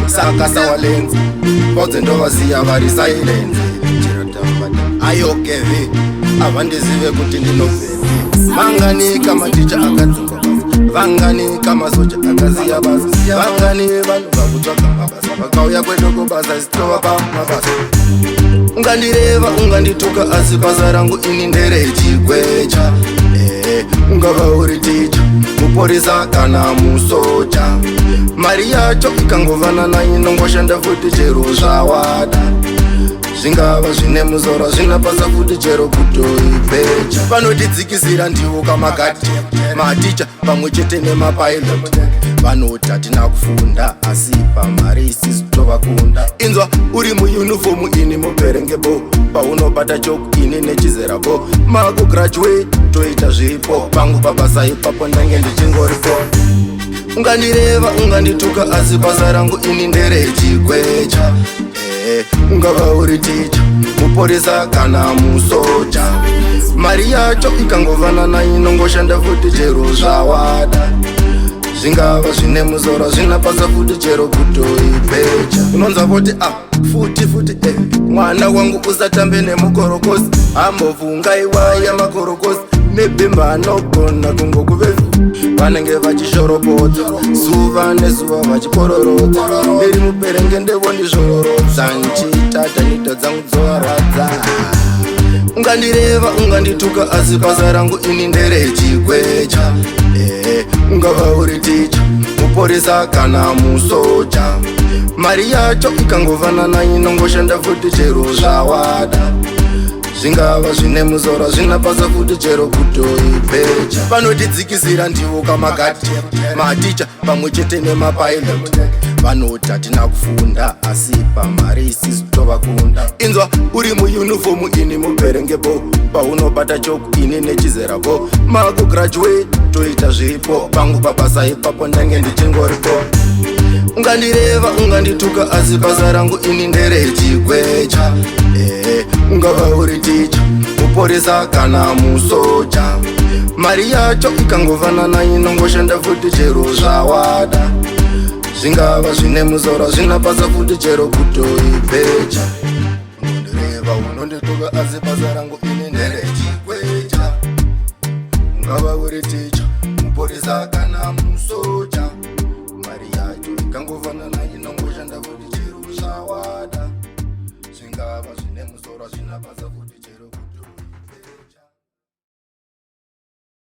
saka sawalenzi bodze ndovaziya vari silence ayokevi avandizive kuti ndinobve manganika maticha akadzingwa vanganika masoja akaziya basa vangani vanhu vakutsvaga mabasa vakauya kwedoko basa sitova pamabasa ungandireva ungandituka asi basa rangu ini nderechikwecha ungava uri ticha muporisa kana musoja mari yacho ikangovana inongoshanda futi chero zvawada zvingava zvine muzora zvinapasa futi chero kutoipecha vanotidzikisira ndivo kamakati maticha pamwe chete nemapilot vanoti hatina kufunda asi pamari isizi kutovakunda inzwa uri muyunifomu ini muberengebo paunobata choku ini nechizerabo makugraduate toita zvipo pangu pabasa ipapo ndange ndichingoripo ungandireva ungandituka asi basa rangu ini nderechikwecha ungava uri ticha muporisa kana musoja mari yacho ikangovana inongoshanda futi chero zvawada zvingava zvine muzora zvinapasa futi chero kutoipecha unonzwa voti futi mwana wangu usatambe nemukorokosi ambovungaiwaya makorokosi nebhimba anogona kungokuvevi vanenge vachishorobodza zuva nezuva vachikororotsa ndiri muperenge ndevondizvororodza nchitata nita dzangu dzovaradza ungandireva ungandituka asi basa rangu ini nderechikwecha ungava uri ticha muporisa kana musoja mari yacho ikangovana inongoshanda futi chero zvawada zvingava zvine muzora zvinapasa futi chero kutoipecha vanotidzikisira ndivo kamakati maticha pamwe chete nemapilot vanoti hatina kufunda asi pamari isizi kutovakunda inzwa uri muyunifomu ini muberengebo paunobata choku ini nechizerabo makugraduate toita zvipo pangu pabasa ipapo ndange ndichingoripo ungandireva ungandituka asi basa rangu ini nderechikwecha ungava uri ticha muporisa kana musoja mari yacho ikangovana inongoshanda futi chero zvawada zvingava zvine muzora zvinapasa futi chero kutoipecha unondireva unondituka asi basa rangu ini nderechikwecha ungava uri ticha muporisa